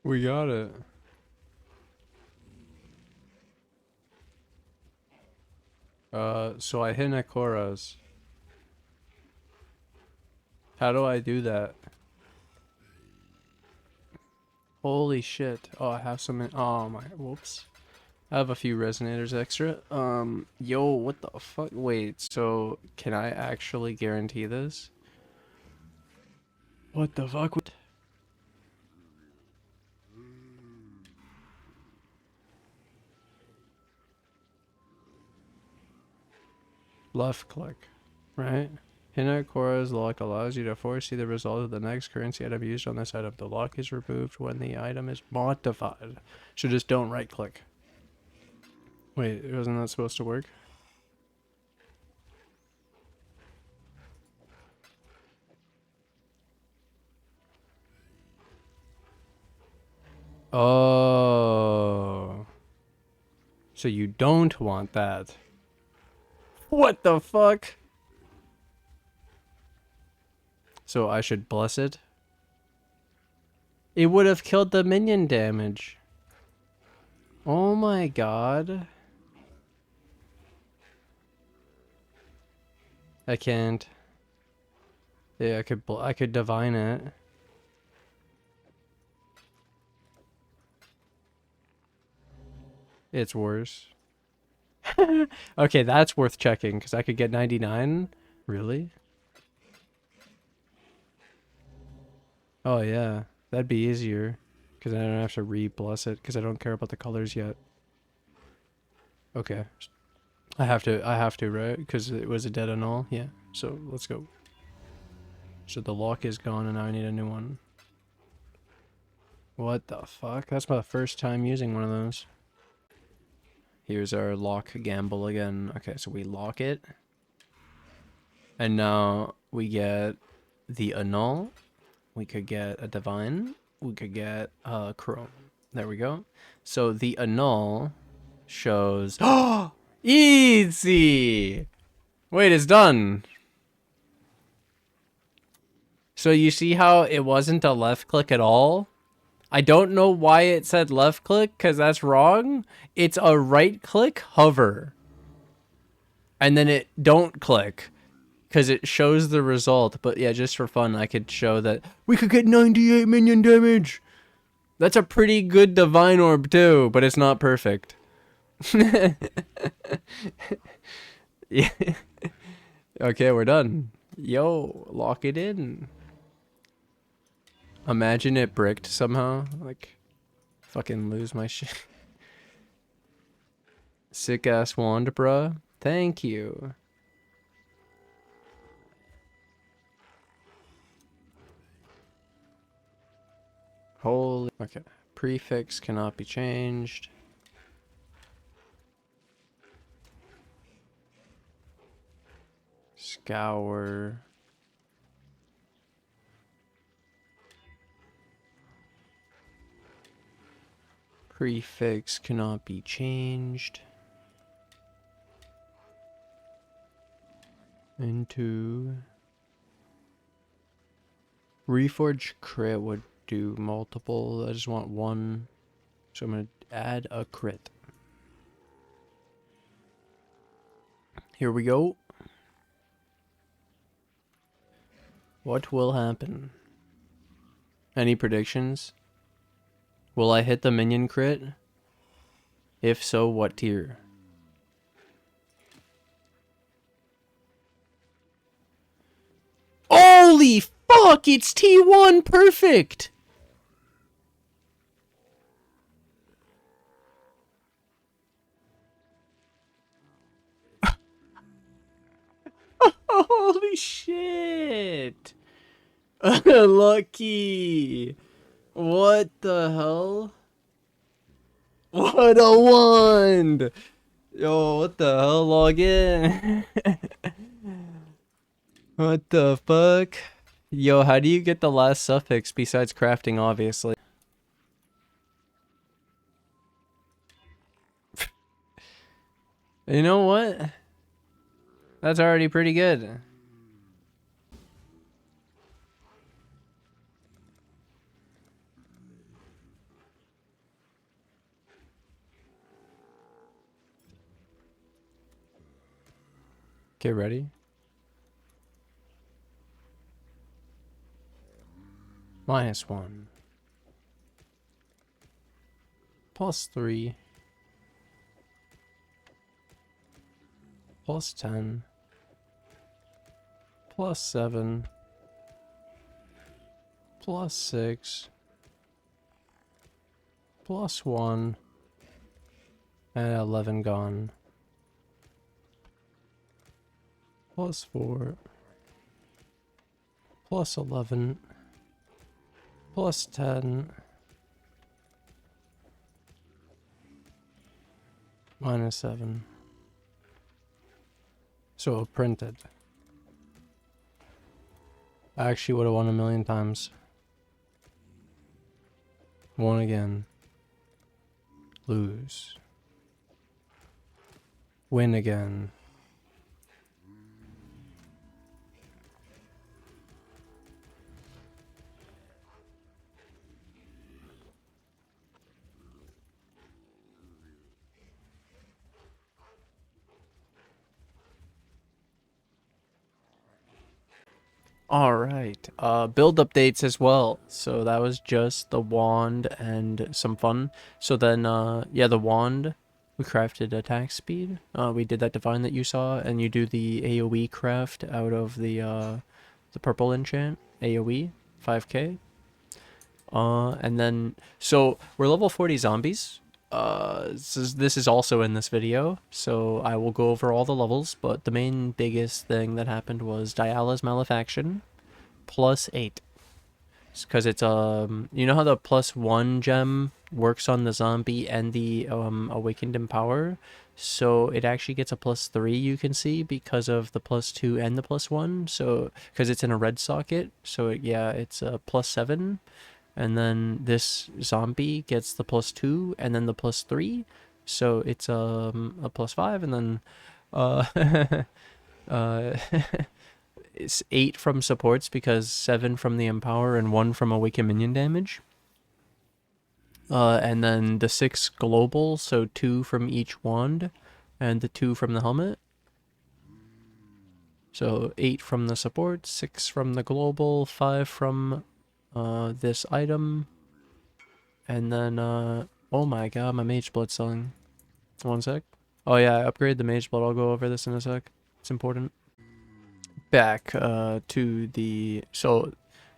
We got it. So I hit Nakoras. How do I do that? Holy shit. Oh, I have some oh my, whoops. I have a few resonators extra. Yo, what the fuck? Wait, so can I actually guarantee this? What the fuck? Left click, right? Hina Cora's lock allows you to foresee the result of the next currency item used on this item. The lock is removed when the item is modified. So just don't right click. Wait, wasn't that supposed to work? Oh. So you don't want that. What the fuck? So I should bless it? It would have killed the minion damage. Oh my god. I can't. Yeah, I could divine it. It's worse. Okay, that's worth checking because I could get 99. Really? Oh yeah, that'd be easier because I don't have to re-bless it because I don't care about the colors yet. Okay, I have to, right? Because it was a dead annul. Yeah. So let's go. So the lock is gone and now I need a new one. What the fuck? That's my first time using one of those. Here's our lock gamble again. Okay, so we lock it. And now we get the annul. We could get a divine. We could get a chrome. There we go. So the annul shows... Oh! Easy! Wait, it's done. So you see how it wasn't a left click at all? I don't know why it said left click, because that's wrong. It's a right click hover. And then it don't click, because it shows the result. But yeah, just for fun, I could show that we could get 98 minion damage. That's a pretty good divine orb too, but it's not perfect. Yeah. Okay, we're done. Yo, lock it in. Imagine it bricked somehow. Like, fucking lose my shit. Sick ass wand, bruh. Thank you. Holy. Okay. Prefix cannot be changed. Scour. Prefix cannot be changed. Into Reforge crit would do multiple. I just want one. So I'm gonna add a crit. Here we go. What will happen? Any predictions? Will I hit the minion crit? If so, what tier? Holy fuck! It's T1 perfect! Holy shit! Lucky! What the hell? What a wand! Yo, what the hell? Log in. What the fuck? Yo, how do you get the last suffix besides crafting, obviously? You know what? That's already pretty good. Get ready. -1. +3. +10. +7. +6. +1. And 11 gone. +4. +11. +10. -7. So printed. I actually would have won 1,000,000 times. Won again. Lose. Win again. Alright, build updates as well. So that was just the wand and some fun. So then, yeah, the wand, we crafted attack speed. We did that divine that you saw, and you do the AoE craft out of the purple enchant, AoE, 5k. And then, so we're level 40 zombies. This is also in this video, so I will go over all the levels, but the main biggest thing that happened was Diala's Malefaction, +8. Because it's, you know how the +1 gem works on the zombie and the, Awakened Empower? So it actually gets a +3, you can see, because of the +2 and the +1, so, because it's in a red socket, so yeah, it's a +7. And then this zombie gets the +2 and then the +3, so it's a +5, and then it's 8 from supports because 7 from the empower and 1 from awaken minion damage. And then the 6 global, so 2 from each wand and the 2 from the helmet. So 8 from the support, 6 from the global, 5 from this item, and then oh my god, my Mageblood selling. 1 sec. Oh yeah, I upgraded the Mageblood. I'll go over this in a sec. It's important. Back to the, so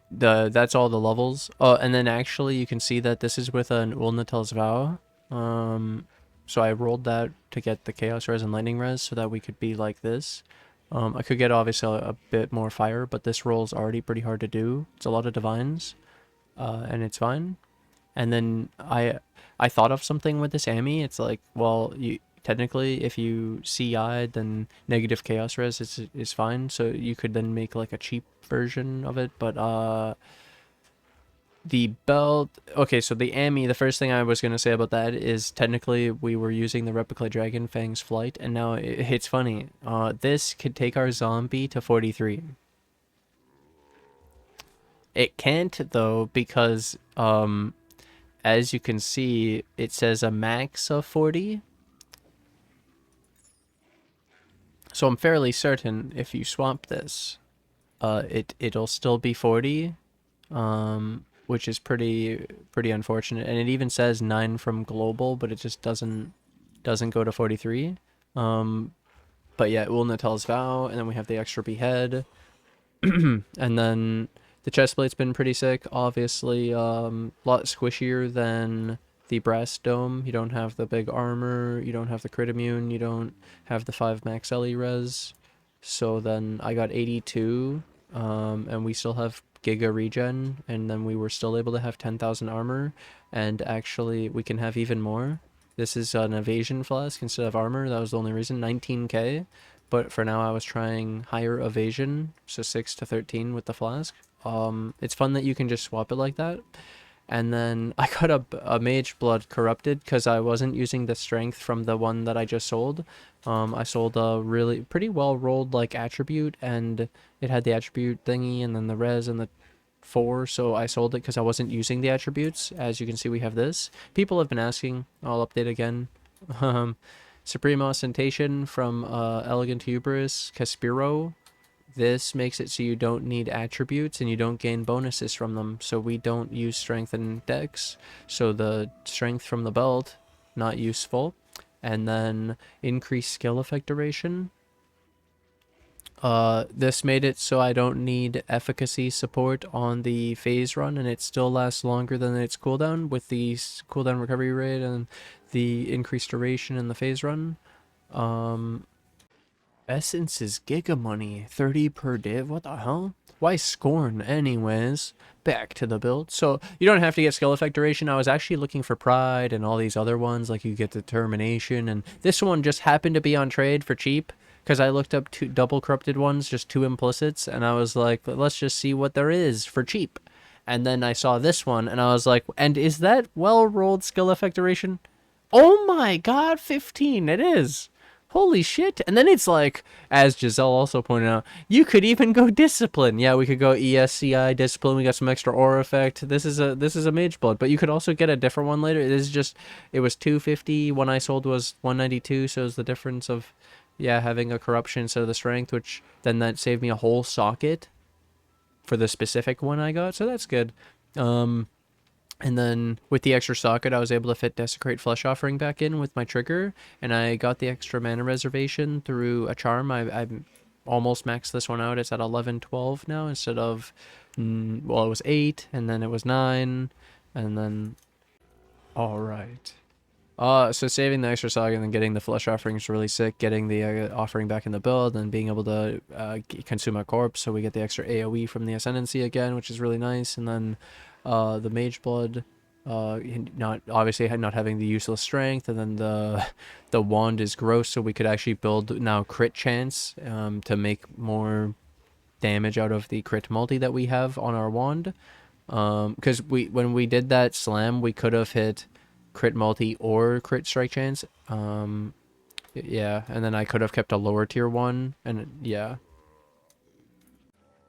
that's all the levels. And then actually you can see that this is with an Ulnatel's Vow. So I rolled that to get the Chaos Res and Lightning Res so that we could be like this. I could get obviously a bit more fire, but this roll is already pretty hard to do. It's a lot of divines, and it's fine. And then I thought of something with this Ami. It's like, well, you technically if you CI'd, then negative chaos res is fine. So you could then make like a cheap version of it, but the belt, okay, so the Ami, the first thing I was going to say about that is technically we were using the replica Dragon Fang's flight, and now it's funny. This could take our zombie to 43. It can't though, because as you can see, it says a max of 40. So I'm fairly certain if you swap this, it'll still be 40. Which is pretty unfortunate, and it even says 9 from global, but it just doesn't go to 43. But yeah, Ulnatel's Vow, and then we have the extra behead, and then the chestplate's been pretty sick. Obviously, lot squishier than the brass dome. You don't have the big armor, you don't have the crit immune, you don't have the 5 max LE res. So then I got 82, and we still have Giga regen, and then we were still able to have 10,000 armor, and actually we can have even more. This is an evasion flask instead of armor. That was the only reason. 19k, but for now I was trying higher evasion, so 6 to 13 with the flask. It's fun that you can just swap it like that. And then I got a Mageblood corrupted because I wasn't using the strength from the one that I just sold. I sold a really pretty well rolled like attribute, and it had the attribute thingy and then the res and the 4, so I sold it because I wasn't using the attributes. As you can see, we have this. People have been asking, I'll update again. Supreme Ostentation from Elegant Hubris, Caspiro. This makes it so you don't need attributes and you don't gain bonuses from them. So we don't use strength and dex. So the strength from the belt, not useful. And then increased skill effect duration. This made it so I don't need efficacy support on the phase run, and it still lasts longer than its cooldown with the cooldown recovery rate and the increased duration in the phase run. Essence is giga money, 30 per div, what the hell? Why Scorn anyways? Back to the build. So you don't have to get skill effect duration. I was actually looking for Pride and all these other ones, like you get Determination, and this one just happened to be on trade for cheap. Because I looked up 2 double corrupted ones, just 2 implicits, and I was like, let's just see what there is for cheap. And then I saw this one, and I was like, and is that well-rolled skill effect duration? Oh my god, 15, it is. Holy shit. And then it's like, as Giselle also pointed out, you could even go Discipline. Yeah, we could go ESCI, Discipline, we got some extra aura effect. This is a Mageblood, but you could also get a different one later. It is just, it was 250, one I sold was 192, so it's the difference of... yeah, having a corruption instead of the strength, which then that saved me a whole socket for the specific one I got, so that's good. And then with the extra socket, I was able to fit Desecrate Flesh Offering back in with my trigger, and I got the extra mana reservation through a charm. I almost maxed this one out. It's at 11, 12 now instead of, well, it was 8, and then it was 9, and then... alright. So saving the extra socket and then getting the flesh offering is really sick. Getting the offering back in the build and being able to consume a corpse, so we get the extra AoE from the Ascendancy again, which is really nice. And then the Mageblood, not obviously not having the useless strength, and then the wand is gross, so we could actually build now crit chance to make more damage out of the crit multi that we have on our wand. Because when we did that slam, we could have hit crit multi or crit strike chance. Yeah, and then I could have kept a lower tier one, and yeah.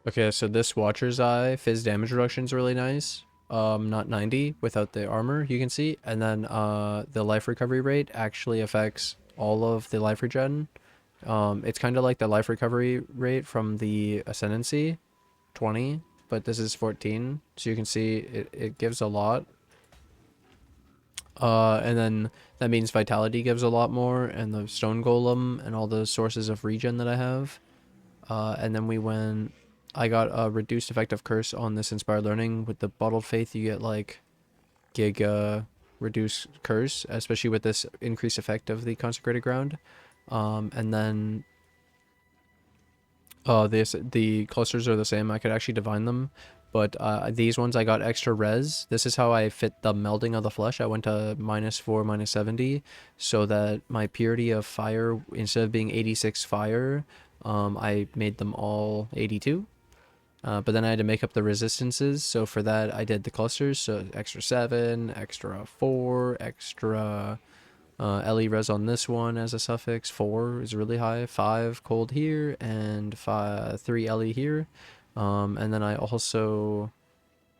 Okay, so this Watcher's Eye fizz damage reduction is really nice. Not 90 without the armor, you can see. And then the life recovery rate actually affects all of the life regen. It's kind of like the life recovery rate from the Ascendancy, 20, but this is 14, so you can see it gives a lot. And then that means Vitality gives a lot more, and the Stone Golem, and all the sources of regen that I have. And then I got a reduced effective curse on this Inspired Learning. With the Bottled Faith, you get like giga reduced curse, especially with this increased effect of the Consecrated Ground. And then the clusters are the same. I could actually divine them. But these ones I got extra res. This is how I fit the melding of the flesh. I went to -4, -70, so that my purity of fire, instead of being 86 fire, I made them all 82. But then I had to make up the resistances, so for that I did the clusters, so extra 7, extra 4, extra LE res on this one as a suffix. 4 is really high, 5 cold here, and 3 LE here. And then I also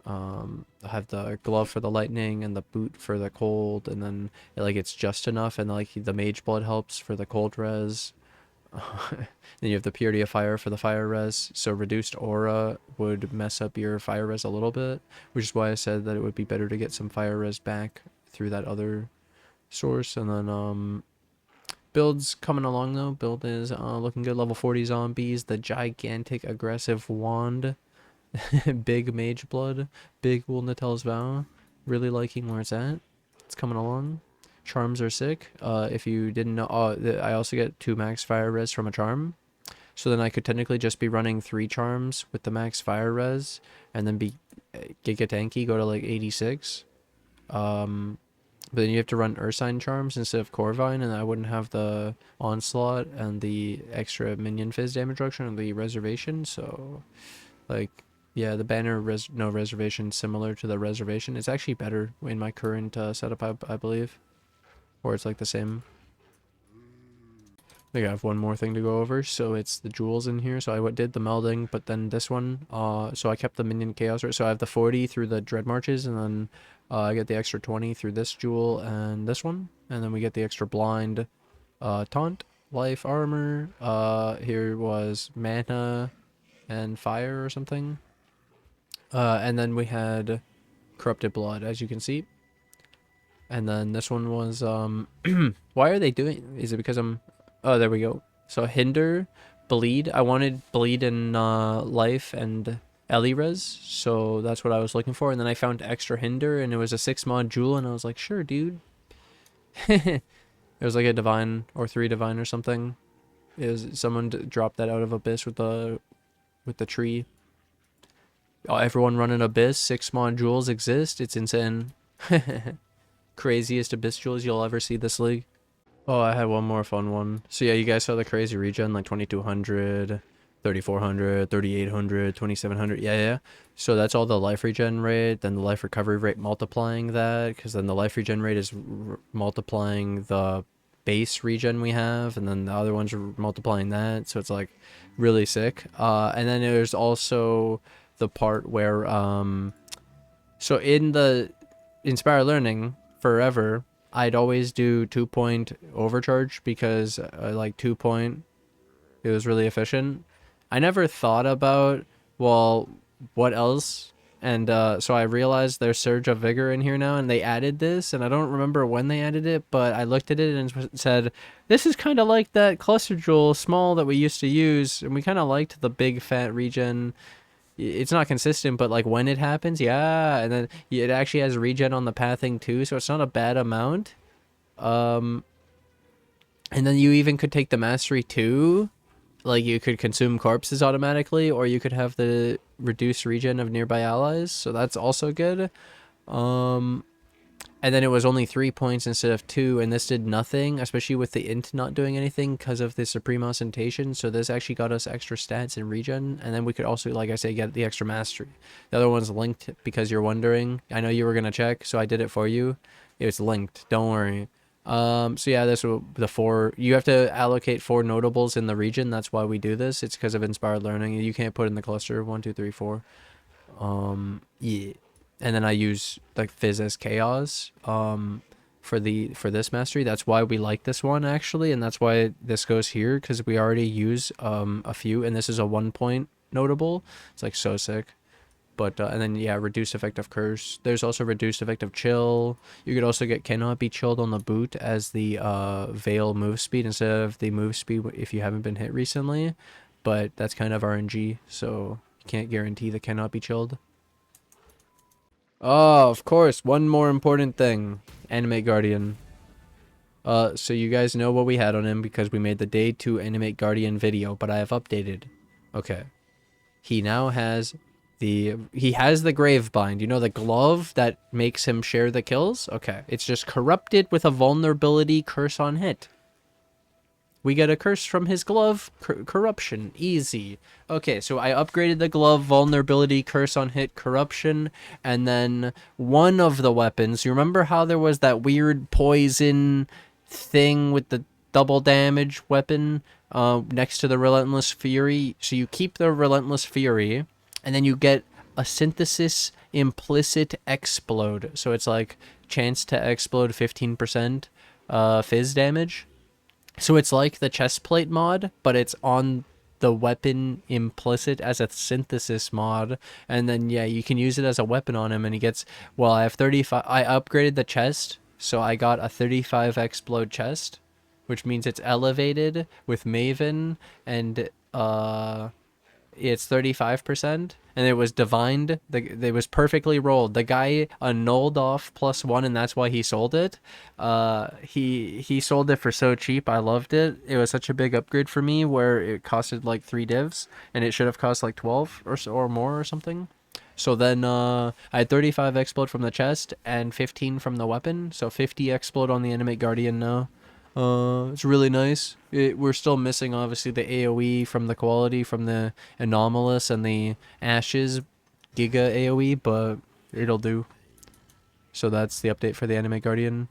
have the glove for the lightning and the boot for the cold, and then it's just enough, and like the Mageblood helps for the cold res. Then you have the purity of fire for the fire res, so reduced aura would mess up your fire res a little bit, which is why I said that it would be better to get some fire res back through that other source. And then build's coming along though. Build is looking good. Level 40 zombies, the gigantic aggressive wand, big Mageblood, big Wool Natel's Vow. Really liking where it's at. It's coming along. Charms are sick. If you didn't know, I also get 2 max fire res from a charm. So then I could technically just be running 3 charms with the max fire res, and then be giga tanky, go to like 86. But then you have to run Ursine charms instead of Corvine, and I wouldn't have the Onslaught and the extra minion fizz damage reduction and the reservation. So, like, yeah, the banner no reservation, similar to the reservation. It's actually better in my current setup, I believe. Or it's like the same. I think I have one more thing to go over, so it's the jewels in here. So I did the melding, but then this one, so I kept the minion chaos, so I have the 40 through the dread marches, and then I get the extra 20 through this jewel and this one, and then we get the extra blind taunt, life, armor. Here was mana and fire or something. And then we had corrupted blood, as you can see. And then this one was why are they doing? Is it because I'm? Oh, there we go. So hinder, bleed. I wanted bleed in life and Elirez, so that's what I was looking for. And then I found extra hinder, and it was a 6-mod jewel, and I was like, sure, dude. It was like a divine or 3 divine or something. It was someone dropped that out of Abyss with the tree. Oh, everyone running Abyss, 6-mod jewels exist. It's insane. Craziest Abyss jewels you'll ever see this league. Oh, I had one more fun one. So yeah, you guys saw the crazy regen, like 2200, 3400, 3800, 2700. Yeah. So that's all the life regen rate, then the life recovery rate multiplying that, because then the life regen rate is multiplying the base regen we have, and then the other ones are multiplying that. So it's like really sick. And then there's also the part where so in the Inspire Learning forever, I'd always do 2-point overcharge because I like 2-point. It was really efficient. I never thought about, well, what else? And so I realized there's Surge of Vigor in here now, and they added this, and I don't remember when they added it, but I looked at it and said, this is kind of like that Cluster Jewel small that we used to use, and we kind of liked the big fat regen. It's not consistent, but like when it happens, yeah, and then it actually has regen on the pathing too, so it's not a bad amount. And then you even could take the mastery too, like you could consume corpses automatically, or you could have the reduced regen of nearby allies, so that's also good. And then it was only 3 points instead of 2, and this did nothing, especially with the int not doing anything because of the Supreme Ostentation. So this actually got us extra stats and regen, and then we could also, like I say, get the extra mastery. The other one's linked because you're wondering. I know you were gonna check, so I did it for you. It's linked. Don't worry. So yeah, this will the 4. You have to allocate 4 notables in the region. That's why we do this. It's because of Inspired Learning. You can't put in the cluster 1, 2, 3, 4. Yeah. And then I use like Fizz as Chaos for this mastery. That's why we like this one actually, and that's why this goes here, because we already use a few, and this is a 1-point notable. It's like so sick. But and then yeah, reduced effect of curse. There's also reduced effect of chill. You could also get cannot be chilled on the boot as the veil move speed instead of the move speed if you haven't been hit recently. But that's kind of RNG, so you can't guarantee the cannot be chilled. Oh, of course. One more important thing. Animate Guardian. So you guys know what we had on him because we made the day 2 Animate Guardian video, but I have updated. Okay. He now has the grave bind. You know, the glove that makes him share the kills? Okay. It's just corrupted with a vulnerability curse on hit. We get a curse from his glove. Corruption. Easy. Okay, so I upgraded the glove, vulnerability, curse on hit, corruption, and then one of the weapons. You remember how there was that weird poison thing with the double damage weapon next to the Relentless Fury? So you keep the Relentless Fury, and then you get a synthesis implicit explode. So it's like chance to explode 15% fizz damage. So it's like the chestplate mod, but it's on the weapon implicit as a synthesis mod. And then, yeah, you can use it as a weapon on him. And he gets, well, I have 35. I upgraded the chest. So I got a 35 explode chest, which means it's elevated with Maven. And it's 35%. And it was divined. It was perfectly rolled. The guy annulled off +1, and that's why he sold it. He sold it for so cheap. I loved it. It was such a big upgrade for me, where it costed like 3 divs, and it should have cost like 12 or so, or more or something. So then I had 35 explode from the chest and 15 from the weapon. So 50 explode on the Animate Guardian now. It's really nice. We're still missing obviously the AoE from the quality from the anomalous and the ashes giga AoE, but it'll do. So that's the update for the Animate Guardian.